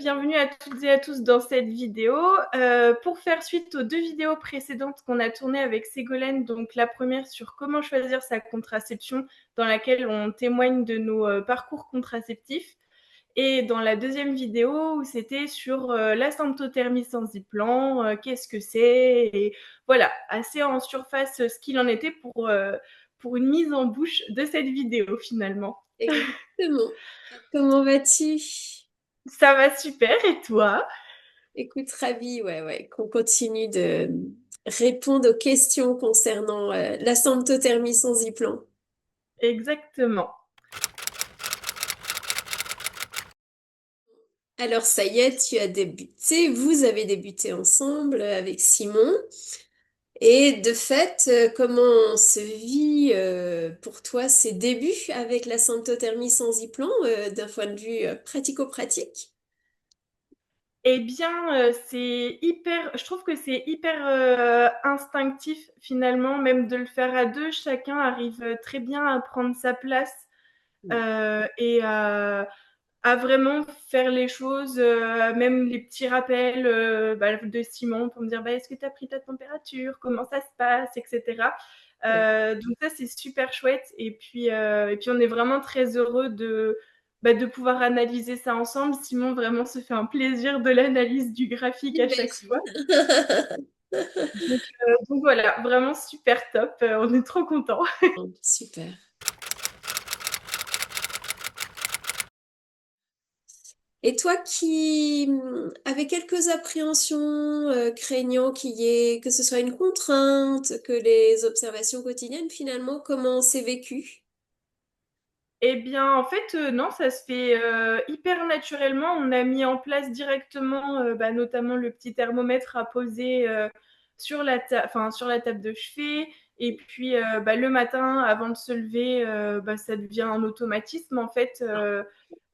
bienvenue à toutes et à tous dans cette vidéo. Pour faire suite aux deux vidéos précédentes qu'on a tournées avec Ségolène, donc la première sur comment choisir sa contraception, dans laquelle on témoigne de nos parcours contraceptifs, et dans la deuxième vidéo où c'était sur la symptothermie sans implant, qu'est-ce que c'est, et voilà, assez en surface ce qu'il en était pour une mise en bouche de cette vidéo finalement. Exactement. Comment vas-tu? Ça va super, et toi? Écoute, ravi, ouais, qu'on continue de répondre aux questions concernant la symptothermie sans implant. Exactement. Alors, ça y est, tu as débuté, vous avez débuté ensemble avec Simon. Et de fait, comment se vit pour toi ces débuts avec la symptothermie sans implant d'un point de vue pratico-pratique? Eh bien, c'est hyper je trouve que c'est hyper, instinctif finalement, même de le faire à 2. Chacun arrive, très bien à prendre sa place, et à vraiment faire les choses, même les petits rappels, de Simon pour me dire: «Bah, est-ce que tu as pris ta température? Comment ça se passe?» et cetera. Donc ça, c'est super chouette, et puis on est vraiment très heureux de pouvoir analyser ça ensemble. Simon vraiment se fait un plaisir de l'analyse du graphique à chaque fois. J'imagine. Donc voilà, vraiment super top, on est trop contents. Super. Et toi qui avais quelques appréhensions, craignant qu'il y ait, que ce soit une contrainte, que les observations quotidiennes, finalement, comment c'est vécu? Eh bien, en fait, non, ça se fait hyper naturellement. On a mis en place directement, notamment le petit thermomètre à poser sur la table de chevet. Et puis, le matin, avant de se lever, ça devient un automatisme. En fait,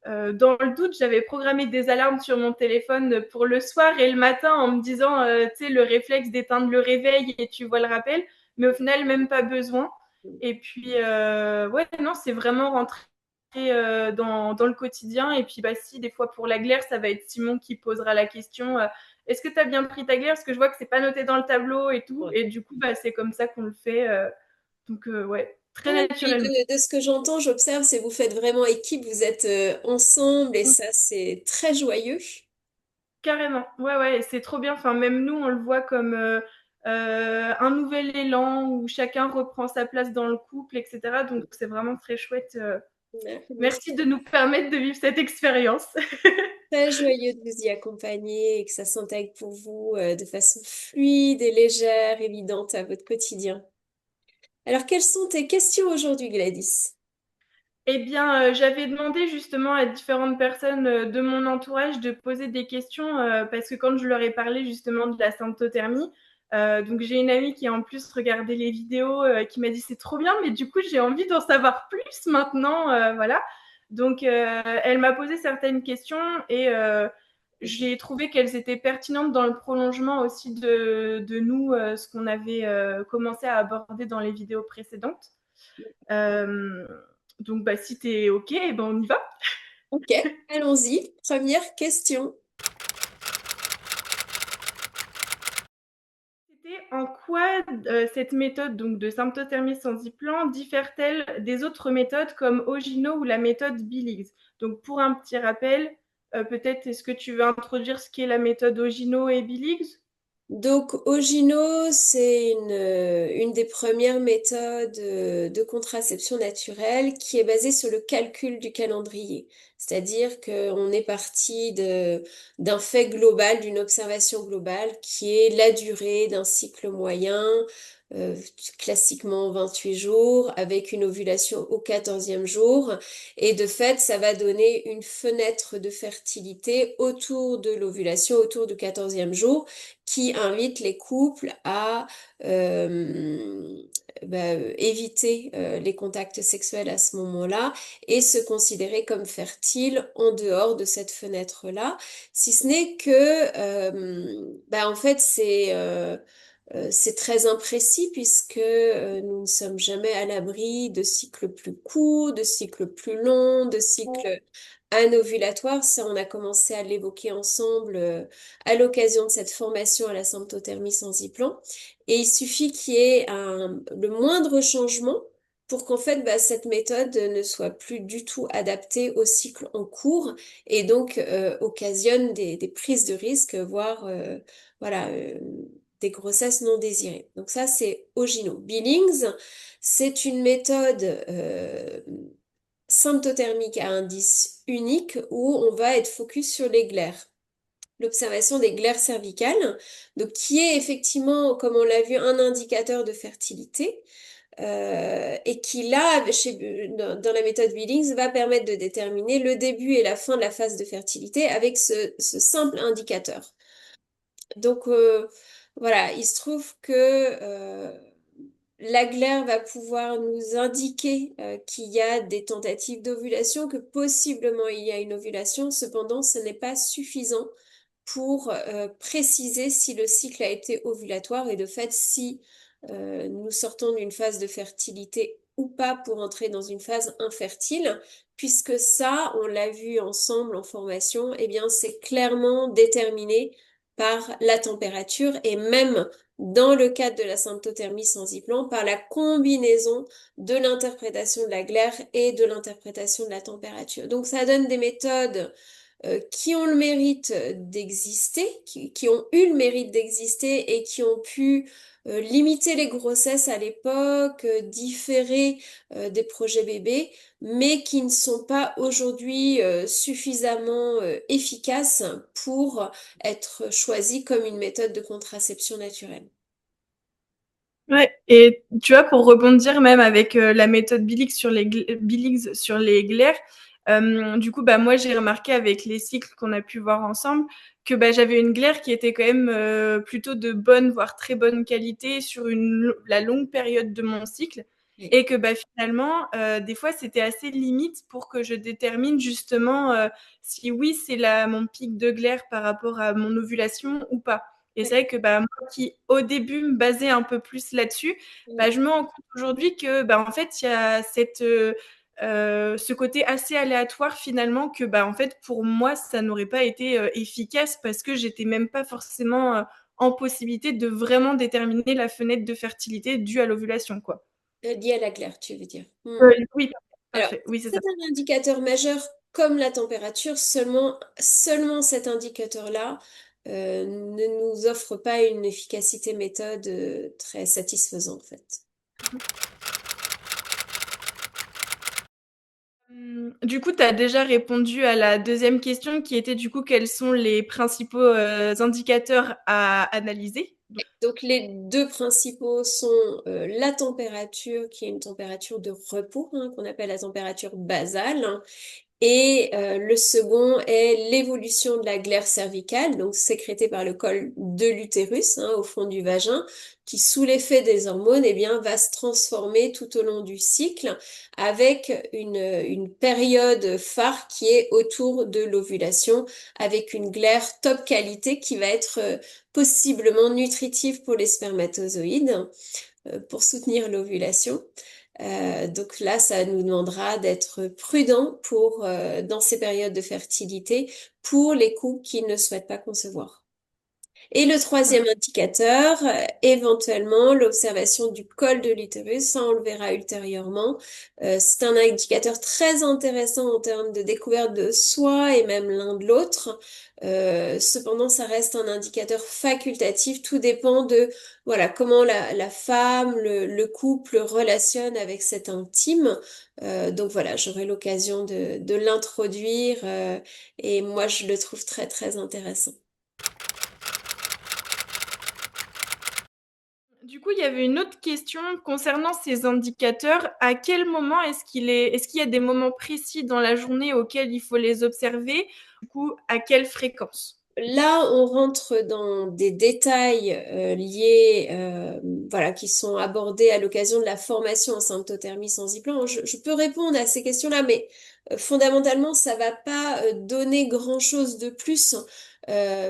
dans le doute, j'avais programmé des alarmes sur mon téléphone pour le soir et le matin en me disant, tu sais, le réflexe d'éteindre le réveil et tu vois le rappel. Mais au final, même pas besoin. Et puis, ouais, non, c'est vraiment rentré dans le quotidien. Et puis, si, des fois pour la glaire, ça va être Simon qui posera la question, est-ce que tu as bien pris ta glaire? Parce que je vois que c'est pas noté dans le tableau et tout. Ouais. Et du coup, c'est comme ça qu'on le fait. Donc, ouais, très Ouais, puis naturellement. de ce que j'entends, j'observe, c'est que vous faites vraiment équipe, vous êtes ensemble et ça, c'est très joyeux. Carrément, ouais, ouais, et c'est trop bien. Enfin, même nous, on le voit comme un nouvel élan où chacun reprend sa place dans le couple, etc. Donc, c'est vraiment très chouette. Ouais, moi, Merci de nous permettre de vivre cette expérience. très joyeux de vous y accompagner et que ça s'intègre pour vous de façon fluide et légère, évidente à votre quotidien. Alors, quelles sont tes questions aujourd'hui, Gladys? Eh bien, j'avais demandé justement à différentes personnes de mon entourage de poser des questions parce que quand je leur ai parlé justement de la symptothermie, donc j'ai une amie qui a en plus regardé les vidéos, qui m'a dit c'est trop bien, mais du coup j'ai envie d'en savoir plus maintenant, voilà. Donc elle m'a posé certaines questions et j'ai trouvé qu'elles étaient pertinentes dans le prolongement aussi de nous, ce qu'on avait commencé à aborder dans les vidéos précédentes. Euh, donc, si t'es OK, eh ben, on y va. Ok, allons-y. Première question. C'était en quoi cette méthode donc, de symptothermie sans implant diffère-t-elle des autres méthodes comme Ogino ou la méthode Billings? Donc, pour un petit rappel, peut-être est-ce que tu veux introduire ce qu'est la méthode Ogino et Billings? Donc, Ogino, c'est une des premières méthodes de contraception naturelle qui est basée sur le calcul du calendrier. C'est-à-dire qu'on est parti d'un fait global, d'une observation globale qui est la durée d'un cycle moyen, euh, classiquement 28 jours, avec une ovulation au 14e jour. Et de fait, ça va donner une fenêtre de fertilité autour de l'ovulation, autour du 14e jour qui invite les couples à euh, éviter les contacts sexuels à ce moment-là et se considérer comme fertile en dehors de cette fenêtre-là, si ce n'est que en fait c'est très imprécis puisque nous ne sommes jamais à l'abri de cycles plus courts, de cycles plus longs, de cycles anovulatoire. Ça, on a commencé à l'évoquer ensemble à l'occasion de cette formation à la symptothermie sans implant. Et il suffit qu'il y ait le moindre changement pour qu'en fait, bah, cette méthode ne soit plus du tout adaptée au cycle en cours et donc occasionne des prises de risque, voire voilà, des grossesses non désirées. Donc ça, c'est Ogino. Billings, c'est une méthode symptothermique à indice unique où on va être focus sur les glaires. L'observation des glaires cervicales, donc qui est effectivement, comme on l'a vu, un indicateur de fertilité. Et qui là, dans la méthode Billings, va permettre de déterminer le début et la fin de la phase de fertilité avec ce simple indicateur. Donc voilà, il se trouve que la glaire va pouvoir nous indiquer qu'il y a des tentatives d'ovulation, que possiblement il y a une ovulation. Cependant, ce n'est pas suffisant pour préciser si le cycle a été ovulatoire et de fait si nous sortons d'une phase de fertilité ou pas pour entrer dans une phase infertile, puisque ça, on l'a vu ensemble en formation, eh bien c'est clairement déterminé par la température et même dans le cadre de la symptothermie sans implant, par la combinaison de l'interprétation de la glaire et de l'interprétation de la température. Donc ça donne des méthodes qui ont le mérite d'exister, qui ont eu le mérite d'exister et qui ont pu limiter les grossesses à l'époque, différer des projets bébés, mais qui ne sont pas aujourd'hui suffisamment efficaces pour être choisis comme une méthode de contraception naturelle. Ouais, et tu vois, pour rebondir même avec la méthode Billings sur les glaires, du coup, bah, moi, j'ai remarqué avec les cycles qu'on a pu voir ensemble que bah, j'avais une glaire qui était quand même plutôt de bonne, voire très bonne qualité sur la longue période de mon cycle. Oui, Et que bah, finalement, des fois, c'était assez limite pour que je détermine justement si oui, c'est mon pic de glaire par rapport à mon ovulation ou pas. Et oui, c'est vrai que bah, moi qui, au début, me basais un peu plus là-dessus, bah, oui. je me rends compte aujourd'hui que bah, en fait, il y a ce côté assez aléatoire finalement que bah, en fait, pour moi, ça n'aurait pas été efficace parce que j'étais même pas forcément en possibilité de vraiment déterminer la fenêtre de fertilité due à l'ovulation, quoi. Lié à la glaire, tu veux dire. Oui, Alors, parfait. Oui, c'est c'est ça. un indicateur majeur comme la température, seulement cet indicateur-là ne nous offre pas une efficacité méthode très satisfaisante en fait. Du coup, tu as déjà répondu à la deuxième question qui était du coup quels sont les principaux indicateurs à analyser. Donc les deux principaux sont la température, qui est une température de repos, hein, qu'on appelle la température basale, hein. Et le second est l'évolution de la glaire cervicale, donc sécrétée par le col de l'utérus, hein, au fond du vagin, qui sous l'effet des hormones, eh bien, va se transformer tout au long du cycle avec une période phare qui est autour de l'ovulation, avec une glaire top qualité qui va être possiblement nutritive pour les spermatozoïdes pour soutenir l'ovulation. Donc là, ça nous demandera d'être prudent dans ces périodes de fertilité pour les couples qui ne souhaitent pas concevoir. Et le troisième indicateur, éventuellement l'observation du col de l'utérus, ça on le verra ultérieurement. C'est un indicateur très intéressant en termes de découverte de soi et même l'un de l'autre. Cependant, ça reste un indicateur facultatif. Tout dépend de voilà comment la femme, le couple relationne avec cet intime. Donc voilà, j'aurai l'occasion de l'introduire et moi je le trouve très très intéressant. Du coup, il y avait une autre question concernant ces indicateurs. À quel moment est-ce qu'il y a des moments précis dans la journée auxquels il faut les observer? Du coup, à quelle fréquence? Là, on rentre dans des détails liés, voilà, qui sont abordés à l'occasion de la formation en symptothermie sans implant. Je peux répondre à ces questions-là, mais fondamentalement, ça va pas donner grand-chose de plus,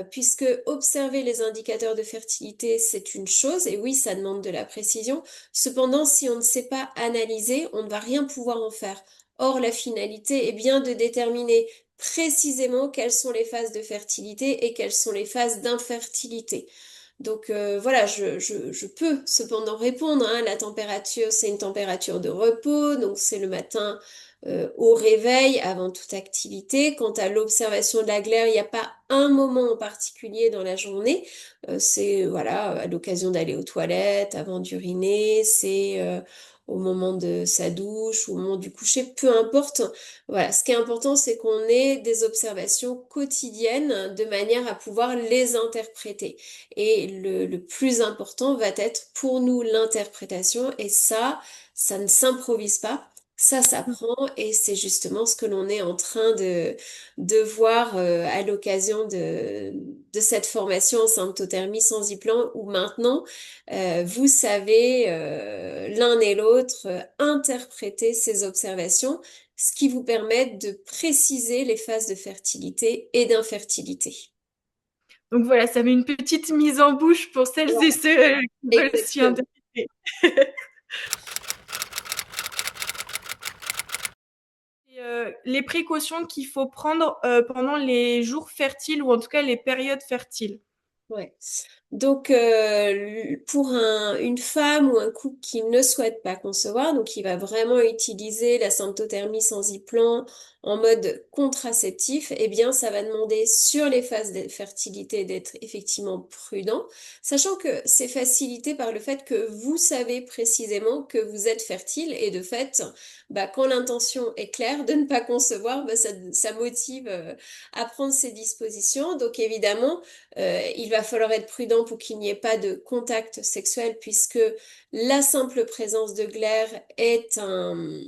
puisque observer les indicateurs de fertilité, c'est une chose, et oui, ça demande de la précision. Cependant, si on ne sait pas analyser, on ne va rien pouvoir en faire. Or, la finalité est bien de déterminer précisément quelles sont les phases de fertilité et quelles sont les phases d'infertilité. Donc voilà, je peux cependant répondre, hein. La température, c'est une température de repos, donc c'est le matin au réveil, avant toute activité. Quant à l'observation de la glaire, il n'y a pas un moment en particulier dans la journée. C'est voilà, à l'occasion d'aller aux toilettes, avant d'uriner, c'est au moment de sa douche, au moment du coucher, peu importe. Voilà, ce qui est important, c'est qu'on ait des observations quotidiennes de manière à pouvoir les interpréter. Et le plus important va être pour nous l'interprétation. Et ça ne s'improvise pas. Ça s'apprend et c'est justement ce que l'on est en train de voir à l'occasion de cette formation en symptothermie sans y-plan où maintenant vous savez l'un et l'autre interpréter ces observations, ce qui vous permet de préciser les phases de fertilité et d'infertilité. Donc voilà, ça met une petite mise en bouche pour celles et Voilà, ceux qui veulent s'y exactement. intéresser. Et, les précautions qu'il faut prendre pendant les jours fertiles ou en tout cas les périodes fertiles. Ouais. Donc, pour une femme ou un couple qui ne souhaite pas concevoir, donc qui va vraiment utiliser la symptothermie sans implant en mode contraceptif, eh bien, ça va demander sur les phases de fertilité d'être effectivement prudent, sachant que c'est facilité par le fait que vous savez précisément que vous êtes fertile et de fait, bah, quand l'intention est claire de ne pas concevoir, bah, ça motive à prendre ses dispositions. Donc, évidemment, il va falloir être prudent pour qu'il n'y ait pas de contact sexuel puisque la simple présence de glaire est un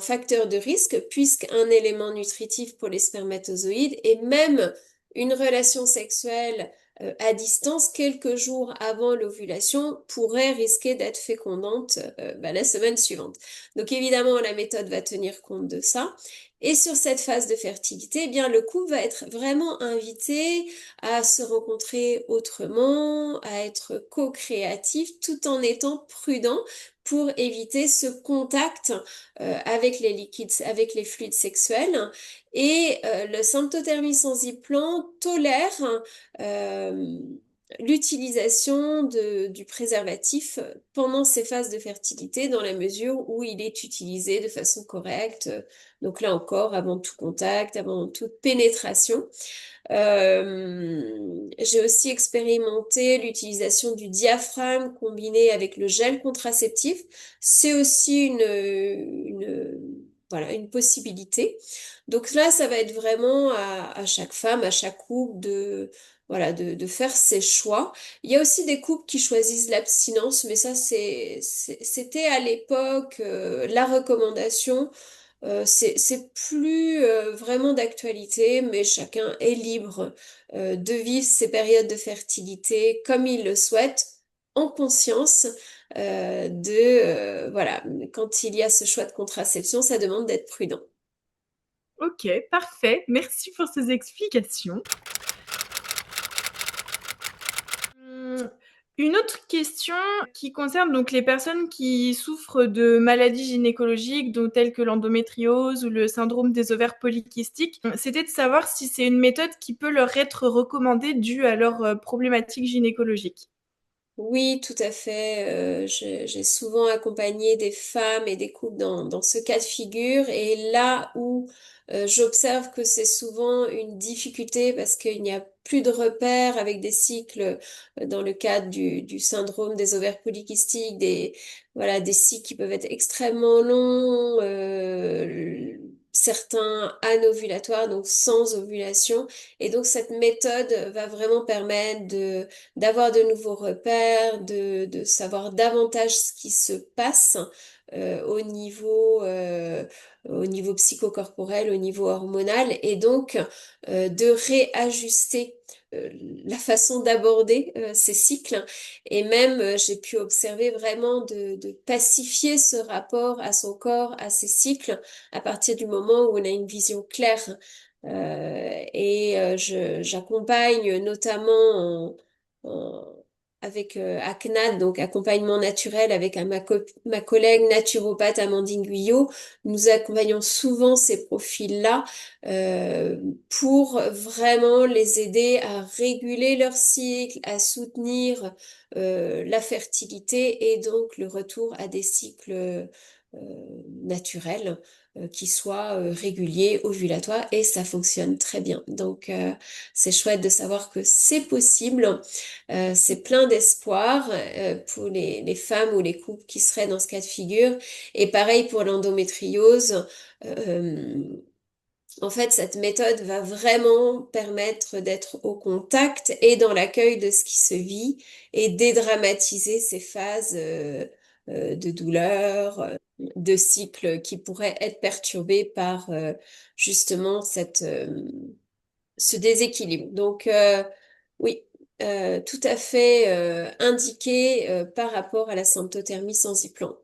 facteur de risque puisqu'un élément nutritif pour les spermatozoïdes et même une relation sexuelle à distance quelques jours avant l'ovulation pourrait risquer d'être fécondante bah, la semaine suivante. Donc évidemment, la méthode va tenir compte de ça. Et sur cette phase de fertilité, eh bien, le couple va être vraiment invité à se rencontrer autrement, à être co-créatif tout en étant prudent pour éviter ce contact avec les liquides, avec les fluides sexuels. Et le symptothermie sans implant tolère euh, l'utilisation du préservatif pendant ces phases de fertilité dans la mesure où il est utilisé de façon correcte. Donc là encore, avant tout contact, avant toute pénétration. J'ai aussi expérimenté l'utilisation du diaphragme combiné avec le gel contraceptif. C'est aussi voilà, une possibilité. Donc là, ça va être vraiment à chaque femme, à chaque couple voilà, de faire ses choix. Il y a aussi des couples qui choisissent l'abstinence, mais ça, c'était à l'époque la recommandation. C'est plus vraiment d'actualité, mais chacun est libre de vivre ses périodes de fertilité comme il le souhaite, en conscience voilà, quand il y a ce choix de contraception, ça demande d'être prudent. Ok, parfait. Merci pour ces explications. Hum, Une autre question qui concerne donc les personnes qui souffrent de maladies gynécologiques, donc telles que l'endométriose ou le syndrome des ovaires polykystiques, c'était de savoir si c'est une méthode qui peut leur être recommandée due à leurs problématiques gynécologiques. Oui, tout à fait. J'ai souvent accompagné des femmes et des couples dans ce cas de figure. Et là où j'observe que c'est souvent une difficulté parce qu'il n'y a plus de repères avec des cycles dans le cadre du syndrome des ovaires polykystiques, voilà, des cycles qui peuvent être extrêmement longs, certains anovulatoires, donc sans ovulation. Et donc cette méthode va vraiment permettre d'avoir de nouveaux repères, de savoir davantage ce qui se passe euh, au niveau, euh, au niveau psychocorporel, au niveau hormonal, et donc de réajuster la façon d'aborder ces cycles. Et même, j'ai pu observer vraiment de pacifier ce rapport à son corps, à ses cycles, à partir du moment où on a une vision claire. J'accompagne notamment en, avec ACNAD, donc accompagnement naturel, avec ma collègue naturopathe Amandine Guyot. Nous accompagnons souvent ces profils-là euh, pour vraiment les aider à réguler leur cycle, à soutenir la fertilité et donc le retour à des cycles naturels qui soient réguliers, ovulatoires, et ça fonctionne très bien. Donc c'est chouette de savoir que c'est possible. C'est plein d'espoir pour les femmes ou les couples qui seraient dans ce cas de figure. Et pareil pour l'endométriose. Euh, En fait, cette méthode va vraiment permettre d'être au contact et dans l'accueil de ce qui se vit et dédramatiser ces phases de douleur, de cycle qui pourraient être perturbées par justement ce déséquilibre. Donc, oui, tout à fait indiqué par rapport à la symptothermie sans implant.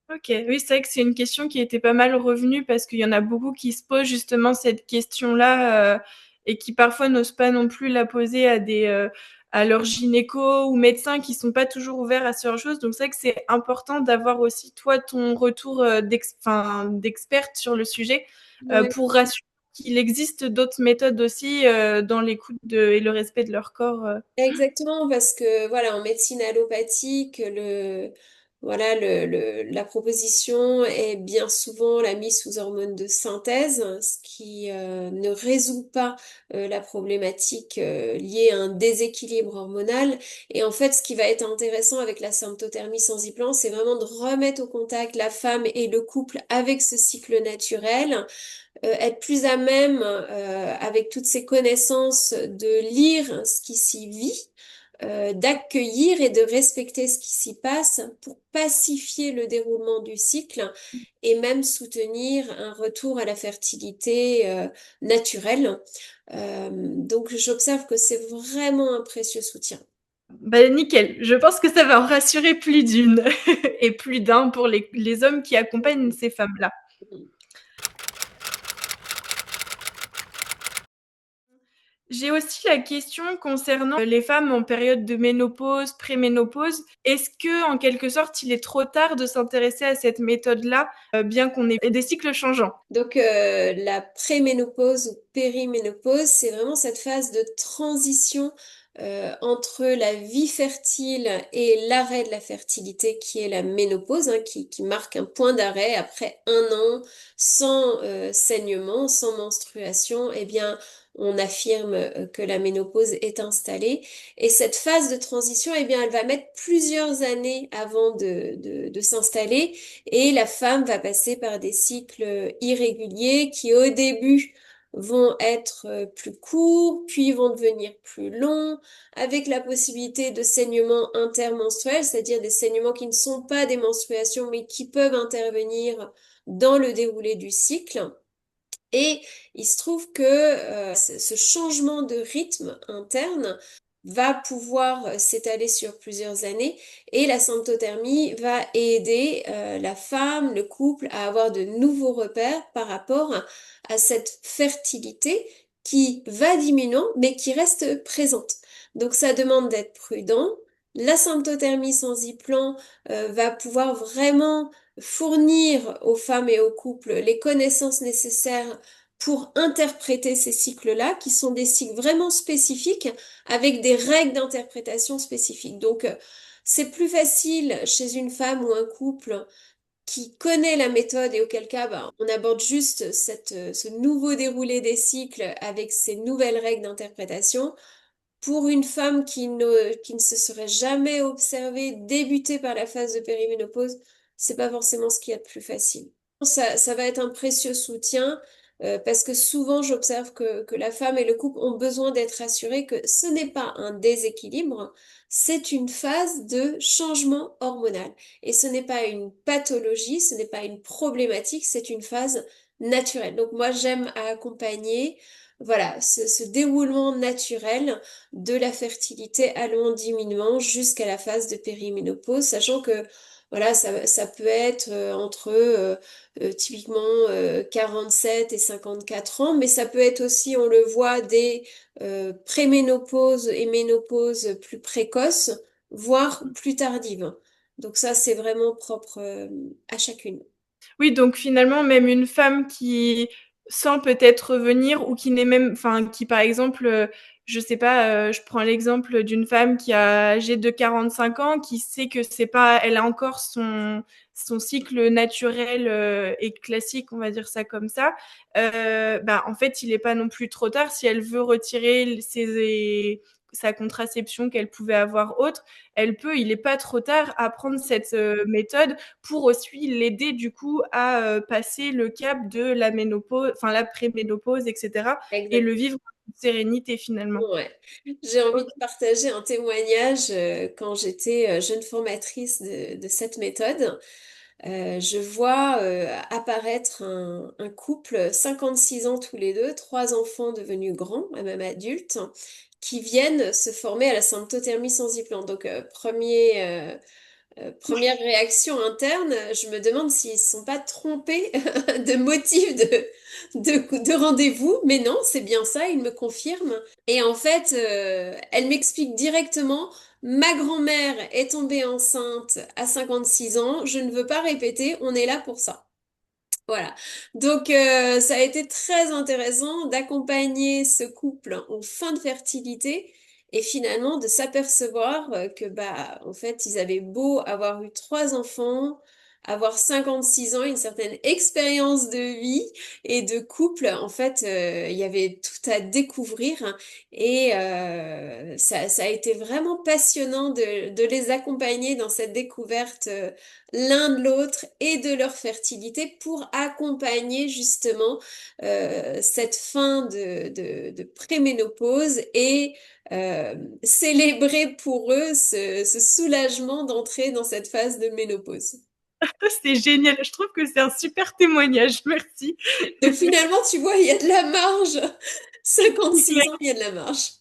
Ok, oui, c'est vrai que c'est une question qui était pas mal revenue parce qu'il y en a beaucoup qui se posent justement cette question-là et qui parfois n'osent pas non plus la poser à à leurs gynécos ou médecins qui sont pas toujours ouverts à ce genre de choses. Donc c'est vrai que c'est important d'avoir aussi toi ton retour d'experte sur le sujet Ouais. pour rassurer qu'il existe d'autres méthodes aussi dans l'écoute et le respect de leur corps. Exactement, parce que voilà, en médecine allopathique, la proposition est bien souvent la mise sous hormones de synthèse, ce qui ne résout pas la problématique liée à un déséquilibre hormonal. Et en fait, ce qui va être intéressant avec la symptothermie sans implant, c'est vraiment de remettre au contact la femme et le couple avec ce cycle naturel, être plus à même, avec toutes ces connaissances, de lire ce qui s'y vit, d'accueillir et de respecter ce qui s'y passe pour pacifier le déroulement du cycle et même soutenir un retour à la fertilité naturelle. Donc j'observe que c'est vraiment un précieux soutien. Ben, nickel. Je pense que ça va en rassurer plus d'une et plus d'un pour les hommes qui accompagnent ces femmes-là. J'ai aussi la question concernant les femmes en période de ménopause, préménopause. Est-ce que, en quelque sorte, il est trop tard de s'intéresser à cette méthode-là, bien qu'on ait des cycles changeants? Donc la préménopause ou périménopause, c'est vraiment cette phase de transition entre la vie fertile et l'arrêt de la fertilité qui est la ménopause, hein, qui marque un point d'arrêt après un an sans saignement, sans menstruation. Eh bien, on affirme que la ménopause est installée. Et cette phase de transition, eh bien, elle va mettre plusieurs années avant de s'installer. Et la femme va passer par des cycles irréguliers qui au début vont être plus courts, puis vont devenir plus longs, avec la possibilité de saignements intermenstruels, c'est-à-dire des saignements qui ne sont pas des menstruations, mais qui peuvent intervenir dans le déroulé du cycle. Et il se trouve que ce changement de rythme interne va pouvoir s'étaler sur plusieurs années et la symptothermie va aider la femme, le couple à avoir de nouveaux repères par rapport à cette fertilité qui va diminuant mais qui reste présente. Donc ça demande d'être prudent. La symptothermie sans implant va pouvoir vraiment fournir aux femmes et aux couples les connaissances nécessaires pour interpréter ces cycles-là, qui sont des cycles vraiment spécifiques, avec des règles d'interprétation spécifiques. Donc, c'est plus facile chez une femme ou un couple qui connaît la méthode et auquel cas, bah, on aborde juste ce nouveau déroulé des cycles avec ces nouvelles règles d'interprétation. Pour une femme qui ne se serait jamais observée débuter par la phase de périménopause, c'est pas forcément ce qu'il y a de plus facile. Ça va être un précieux soutien parce que souvent j'observe que la femme et le couple ont besoin d'être rassurés que ce n'est pas un déséquilibre, c'est une phase de changement hormonal. Et ce n'est pas une pathologie, ce n'est pas une problématique, c'est une phase naturelle. Donc moi j'aime à accompagner voilà, ce déroulement naturel de la fertilité allant en diminuant jusqu'à la phase de périménopause, sachant que Voilà, ça peut être entre typiquement 47 et 54 ans, mais ça peut être aussi, on le voit, des préménopause et ménopause plus précoces, voire plus tardives. Donc ça, c'est vraiment propre à chacune. Oui, donc finalement, même une femme qui sent peut-être revenir ou qui n'est même, enfin, qui par exemple, je sais pas, je prends l'exemple d'une femme qui a âgé de 45 ans, qui sait que c'est pas, elle a encore son cycle naturel et classique, on va dire ça comme ça. Bah, en fait, il est pas non plus trop tard si elle veut retirer sa contraception qu'elle pouvait avoir autre, elle peut, il est pas trop tard à prendre cette méthode pour aussi l'aider du coup à passer le cap de la ménopause, enfin la préménopause, etc. et le vivre en toute sérénité finalement. Ouais. J'ai envie Ok. de partager un témoignage quand j'étais jeune formatrice de cette méthode. Je vois apparaître un couple, 56 ans tous les deux, trois enfants devenus grands, même adultes, qui viennent se former à la symptothermie sans implant. Donc, première réaction interne, je me demande s'ils ne sont pas trompés de motif de rendez-vous, mais non, c'est bien ça, ils me confirment. Et en fait, elle m'explique directement, ma grand-mère est tombée enceinte à 56 ans, je ne veux pas répéter, on est là pour ça. Voilà. Donc, ça a été très intéressant d'accompagner ce couple en fin de fertilité et finalement de s'apercevoir que, bah, en fait, ils avaient beau avoir eu trois enfants, avoir 56 ans, une certaine expérience de vie et de couple. En fait, il y avait tout à découvrir et ça a été vraiment passionnant de les accompagner dans cette découverte. L'un de l'autre et de leur fertilité pour accompagner justement cette fin de préménopause et célébrer pour eux ce soulagement d'entrer dans cette phase de ménopause. C'est génial, je trouve que c'est un super témoignage, merci. Donc finalement, tu vois, il y a de la marge. C'est 56 clair. ans, il y a de la marge.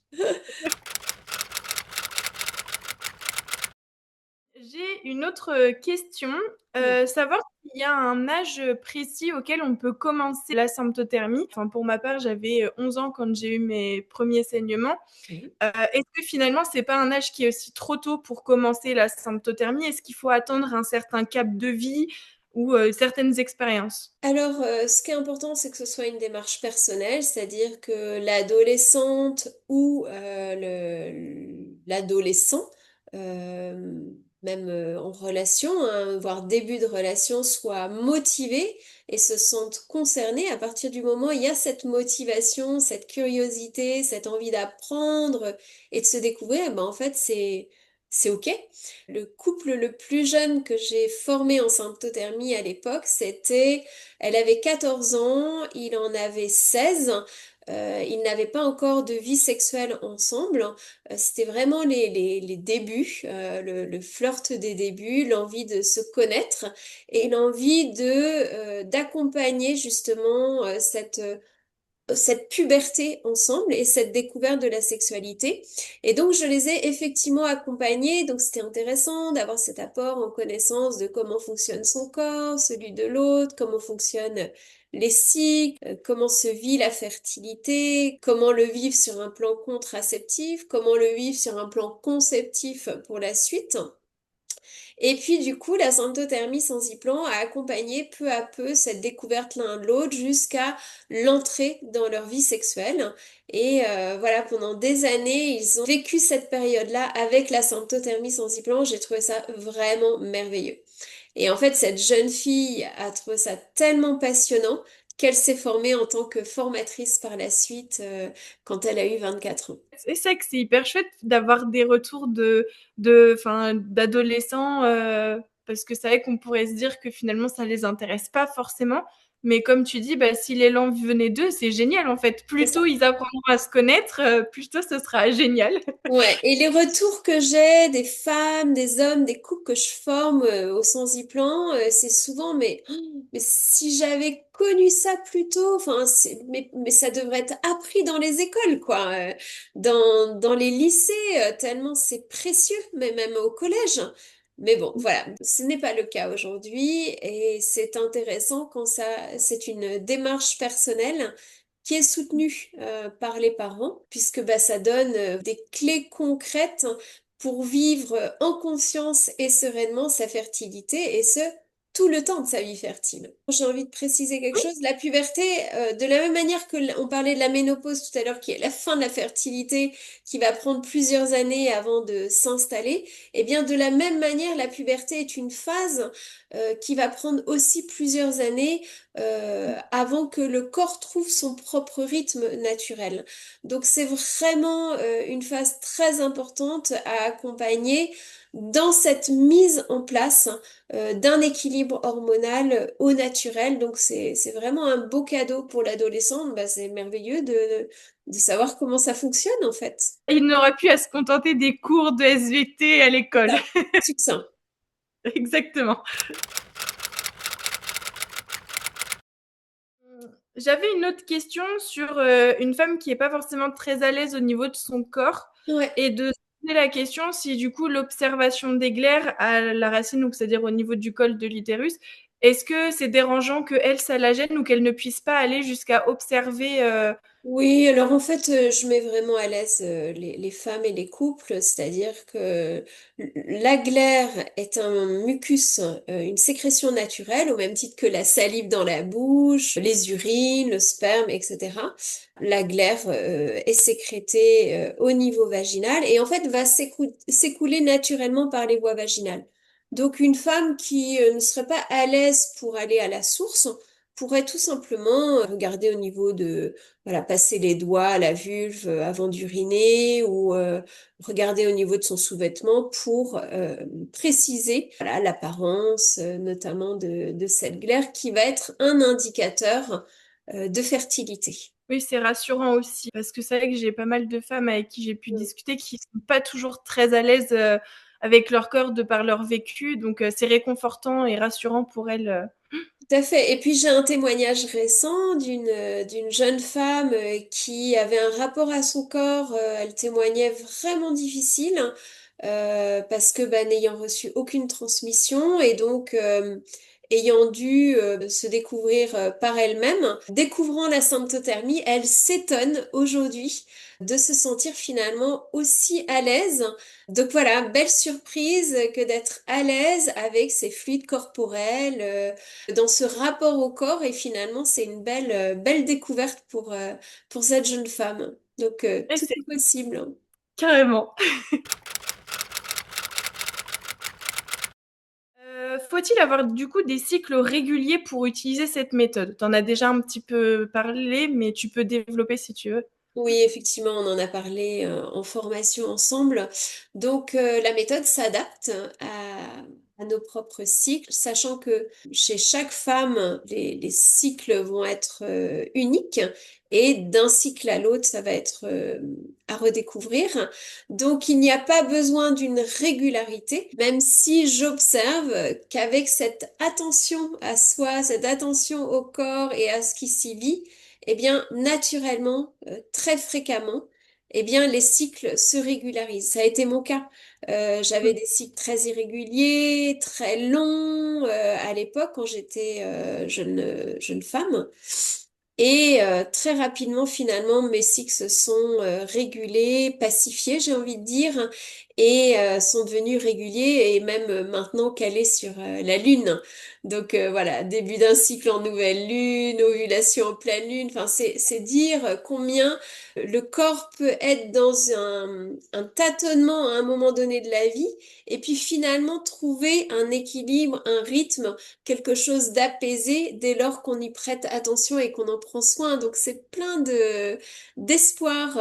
J'ai une autre question, Oui. savoir s'il y a un âge précis auquel on peut commencer la symptothermie. Enfin, pour ma part, j'avais 11 ans quand j'ai eu mes premiers saignements. Oui. Est-ce que finalement, c'est pas un âge qui est aussi trop tôt pour commencer la symptothermie? Est-ce qu'il faut attendre un certain cap de vie ou certaines expériences? Alors, ce qui est important, c'est que ce soit une démarche personnelle, c'est-à-dire que l'adolescente ou l'adolescent, euh, même en relation, hein, voire début de relation, soit motivé et se sente concerné. À partir du moment où il y a cette motivation, cette curiosité, cette envie d'apprendre et de se découvrir, eh ben, en fait, c'est OK. Le couple le plus jeune que j'ai formé en symptothermie à l'époque, elle avait 14 ans, il en avait 16. Ils n'avaient pas encore de vie sexuelle ensemble. C'était vraiment les débuts, le flirt des débuts, l'envie de se connaître et l'envie d'accompagner justement cette puberté ensemble et cette découverte de la sexualité. Et donc, je les ai effectivement accompagnés. Donc, c'était intéressant d'avoir cet apport en connaissance de comment fonctionne son corps, celui de l'autre, comment fonctionnent les cycles, comment se vit la fertilité, comment le vivre sur un plan contraceptif, comment le vivre sur un plan conceptif pour la suite. Et puis du coup, la symptothermie sans implant a accompagné peu à peu cette découverte l'un de l'autre jusqu'à l'entrée dans leur vie sexuelle. Et voilà, pendant des années, ils ont vécu cette période-là avec la symptothermie sans implant. J'ai trouvé ça vraiment merveilleux. Et en fait, cette jeune fille a trouvé ça tellement passionnant qu'elle s'est formée en tant que formatrice par la suite quand elle a eu 24 ans. C'est ça que c'est hyper chouette d'avoir des retours enfin, d'adolescents, parce que c'est vrai qu'on pourrait se dire que finalement ça les intéresse pas forcément. Mais comme tu dis, bah, si l'élan venait d'eux, c'est génial en fait. C'est Plus ça. tôt ils apprendront à se connaître, plus tôt ce sera génial. Ouais, et les retours que j'ai des femmes, des hommes, des couples que je forme au Sensiplan, c'est souvent mais si j'avais connu ça plus tôt, enfin mais ça devrait être appris dans les écoles quoi, dans les lycées tellement c'est précieux, mais même au collège. Mais bon, voilà, ce n'est pas le cas aujourd'hui et c'est intéressant quand c'est une démarche personnelle qui est soutenue par les parents, puisque bah, ça donne des clés concrètes pour vivre en conscience et sereinement sa fertilité et ce, tout le temps de sa vie fertile. J'ai envie de préciser quelque chose. La puberté, de la même manière que on parlait de la ménopause tout à l'heure, qui est la fin de la fertilité, qui va prendre plusieurs années avant de s'installer, eh bien, de la même manière, la puberté est une phase qui va prendre aussi plusieurs années avant que le corps trouve son propre rythme naturel. Donc, c'est vraiment une phase très importante à accompagner dans cette mise en place d'un équilibre hormonal au naturel. Donc, c'est vraiment un beau cadeau pour l'adolescent. Bah, c'est merveilleux de savoir comment ça fonctionne, en fait. Il n'aura plus à se contenter des cours de SVT à l'école. Ça, succinct. Exactement. J'avais une autre question sur une femme qui n'est pas forcément très à l'aise au niveau de son corps Ouais. et de se poser la question si du coup l'observation des glaires à la racine, donc c'est-à-dire au niveau du col de l'utérus, est-ce que c'est dérangeant que elle, ça la gêne ou qu'elle ne puisse pas aller jusqu'à observer Oui, alors en fait, je mets vraiment à l'aise les femmes et les couples, c'est-à-dire que la glaire est un mucus, une sécrétion naturelle, au même titre que la salive dans la bouche, les urines, le sperme, etc. La glaire est sécrétée au niveau vaginal et en fait va s'écouler naturellement par les voies vaginales. Donc une femme qui ne serait pas à l'aise pour aller à la source pourrait tout simplement regarder au niveau de voilà, passer les doigts à la vulve avant d'uriner ou regarder au niveau de son sous-vêtement pour préciser voilà, l'apparence notamment de cette glaire qui va être un indicateur de fertilité. oui, c'est rassurant aussi parce que c'est vrai que j'ai pas mal de femmes avec qui j'ai pu Mm. discuter qui sont pas toujours très à l'aise avec leur corps de par leur vécu, donc c'est réconfortant et rassurant pour elles. Tout à fait. Et puis j'ai un témoignage récent d'une jeune femme qui avait un rapport à son corps. Elle témoignait vraiment difficile parce que bah, n'ayant reçu aucune transmission et donc ayant dû se découvrir par elle-même, découvrant la symptothermie, elle s'étonne aujourd'hui de se sentir finalement aussi à l'aise. Donc voilà, belle surprise que d'être à l'aise avec ses fluides corporels. Dans ce rapport au corps et finalement c'est une belle découverte pour cette jeune femme. Donc Et tout c'est est possible, hein. carrément. Faut-il avoir du coup des cycles réguliers pour utiliser cette méthode? Tu en as déjà un petit peu parlé, mais tu peux développer si tu veux. Oui, effectivement, on en a parlé en formation ensemble. Donc, la méthode s'adapte à nos propres cycles, sachant que chez chaque femme, les cycles vont être uniques et d'un cycle à l'autre, ça va être à redécouvrir. Donc, il n'y a pas besoin d'une régularité, même si j'observe qu'avec cette attention à soi, cette attention au corps et à ce qui s'y vit, eh bien, naturellement, très fréquemment, eh bien, les cycles se régularisent. Ça a été mon cas. J'avais des cycles très irréguliers, très longs à l'époque quand j'étais jeune femme. Et très rapidement, finalement, mes cycles se sont régulés, pacifiés, j'ai envie de dire, et sont devenus réguliers et même maintenant calés sur la lune. Donc voilà, début d'un cycle en nouvelle lune, ovulation en pleine lune. Enfin, c'est dire combien le corps peut être dans un tâtonnement à un moment donné de la vie, et puis finalement trouver un équilibre, un rythme quelque chose d'apaisé dès lors qu'on y prête attention et qu'on en prend soin. Donc c'est plein de d'espoir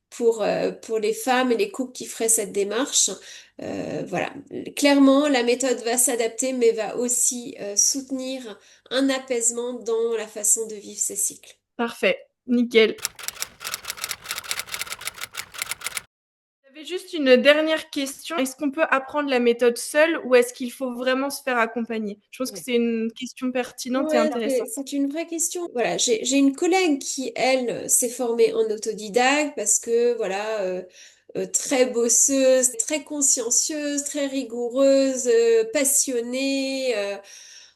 pour les femmes et les couples qui feraient cette démarche. Voilà, clairement, la méthode va s'adapter, mais va aussi soutenir un apaisement dans la façon de vivre ces cycles. Parfait, nickel. J'avais juste une dernière question. Est-ce qu'on peut apprendre la méthode seule ou est-ce qu'il faut vraiment se faire accompagner? Je pense que c'est une question pertinente et Ouais, intéressante. c'est une vraie question. Voilà, j'ai une collègue qui, elle, s'est formée en autodidacte parce que, voilà, très bosseuse, très consciencieuse, très rigoureuse, passionnée,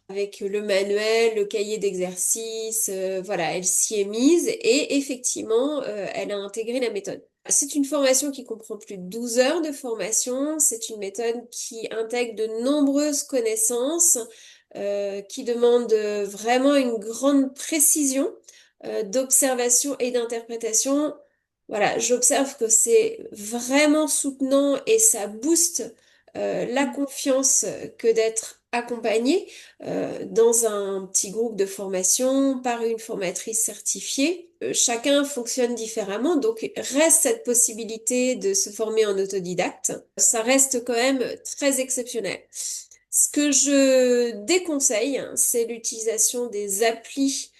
avec le manuel, le cahier d'exercice, voilà, elle s'y est mise et effectivement, elle a intégré la méthode. C'est une formation qui comprend plus de 12 heures de formation. C'est une méthode qui intègre de nombreuses connaissances, qui demande vraiment une grande précision, d'observation et d'interprétation. Voilà, j'observe que c'est vraiment soutenant et ça booste la confiance que d'être accompagné dans un petit groupe de formation par une formatrice certifiée. Chacun fonctionne différemment, donc reste cette possibilité de se former en autodidacte. Ça reste quand même très exceptionnel. Ce que je déconseille, c'est l'utilisation des applis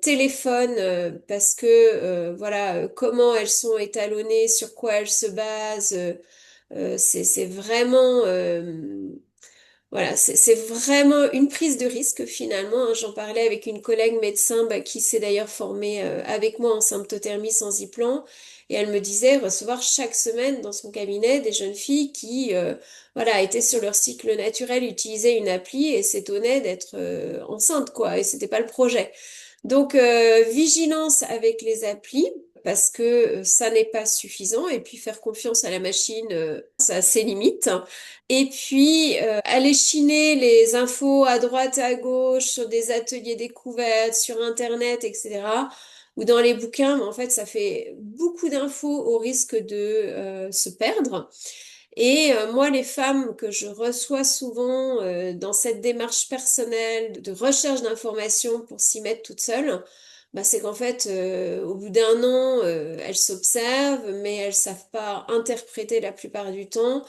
téléphone parce que voilà comment elles sont étalonnées, sur quoi elles se basent, c'est vraiment voilà, c'est vraiment une prise de risque finalement, hein. J'en parlais avec une collègue médecin bah, qui s'est d'ailleurs formée avec moi en symptothermie sans implant et elle me disait recevoir chaque semaine dans son cabinet des jeunes filles qui voilà, étaient sur leur cycle naturel, utilisaient une appli et s'étonnaient d'être enceintes quoi et c'était pas le projet. Donc vigilance avec les applis parce que ça n'est pas suffisant et puis faire confiance à la machine, ça a ses limites. Et puis, aller chiner les infos à droite, à gauche, sur des ateliers découvertes, sur Internet, etc., ou dans les bouquins, mais en fait, ça fait beaucoup d'infos au risque de se perdre. Et moi, les femmes que je reçois souvent dans cette démarche personnelle de recherche d'informations pour s'y mettre toute seule, bah, c'est qu'en fait, au bout d'un an, elles s'observent, mais elles savent pas interpréter la plupart du temps.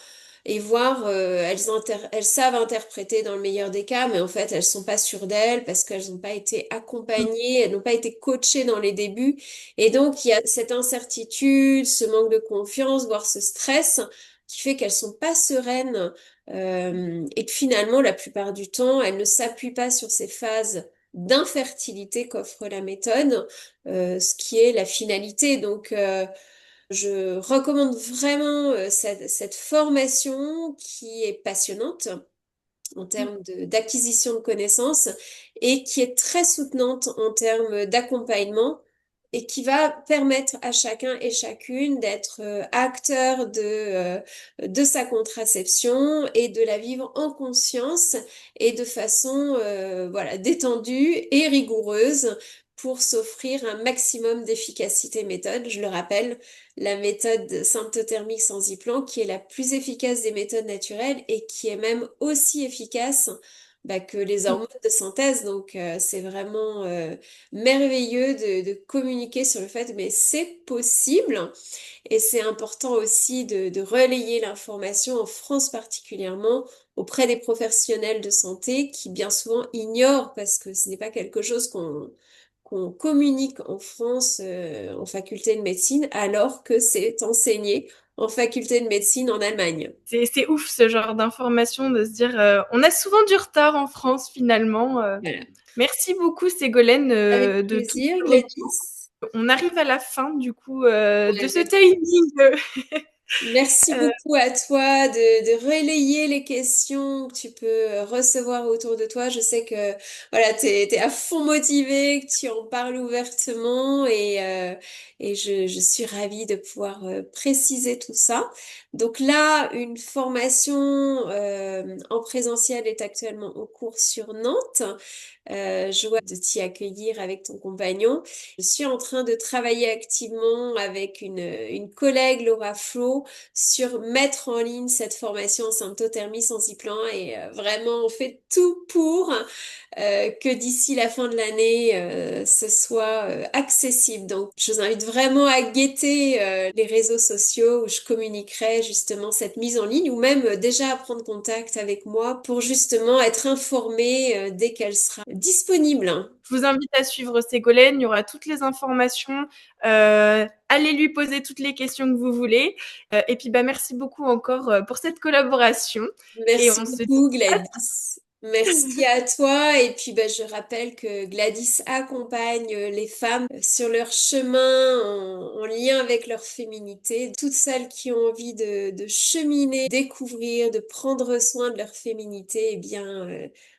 Et voir, elles savent interpréter dans le meilleur des cas, mais en fait, elles sont pas sûres d'elles parce qu'elles n'ont pas été accompagnées, elles n'ont pas été coachées dans les débuts. Et donc, il y a cette incertitude, ce manque de confiance, voire ce stress qui fait qu'elles sont pas sereines et que finalement, la plupart du temps, elles ne s'appuient pas sur ces phases d'infertilité qu'offre la méthode, ce qui est la finalité. Donc, je recommande vraiment cette formation qui est passionnante en termes d'acquisition de connaissances et qui est très soutenante en termes d'accompagnement et qui va permettre à chacun et chacune d'être acteur de sa contraception et de la vivre en conscience et de façon voilà, détendue et rigoureuse pour s'offrir un maximum d'efficacité méthode. Je le rappelle, la méthode symptothermique sans implant, qui est la plus efficace des méthodes naturelles et qui est même aussi efficace bah, que les hormones de synthèse. Donc, c'est vraiment merveilleux de communiquer sur le fait, mais c'est possible. Et c'est important aussi de relayer l'information en France particulièrement auprès des professionnels de santé qui bien souvent ignorent parce que ce n'est pas quelque chose qu'on communique en France en faculté de médecine alors que c'est enseigné en faculté de médecine en Allemagne. C'est ouf ce genre d'information de se dire on a souvent du retard en France finalement. Voilà. Merci beaucoup Ségolène Avec de tout plaisir, ce retour. Gladys. On arrive à la fin du coup Ouais, de ce exactement. timing. Merci Euh, beaucoup à toi de relayer les questions que tu peux recevoir autour de toi. Je sais que voilà, t'es à fond motivé, que tu en parles ouvertement et je suis ravie de pouvoir préciser tout ça. Donc là, une formation en présentiel est actuellement en cours sur Nantes. Joie de t'y accueillir avec ton compagnon. Je suis en train de travailler activement avec une collègue, Laura Flo, sur mettre en ligne cette formation en symptothermie sans implant et vraiment on fait tout pour que d'ici la fin de l'année ce soit accessible. Donc je vous invite vraiment à guetter les réseaux sociaux où je communiquerai justement cette mise en ligne ou même déjà à prendre contact avec moi pour justement être informé dès qu'elle sera disponible. Je vous invite à suivre Ségolène, il y aura toutes les informations. Allez lui poser toutes les questions que vous voulez. Et puis bah, merci beaucoup encore pour cette collaboration. Et Merci on se dit beaucoup à Gladys. Merci à toi. Et puis, bah, je rappelle que Gladys accompagne les femmes sur leur chemin en lien avec leur féminité. Toutes celles qui ont envie de cheminer, découvrir, de prendre soin de leur féminité, eh bien,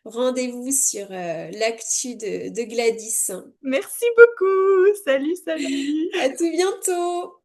rendez-vous sur l'actu de Gladys. Merci beaucoup. Salut, salut. À tout bientôt!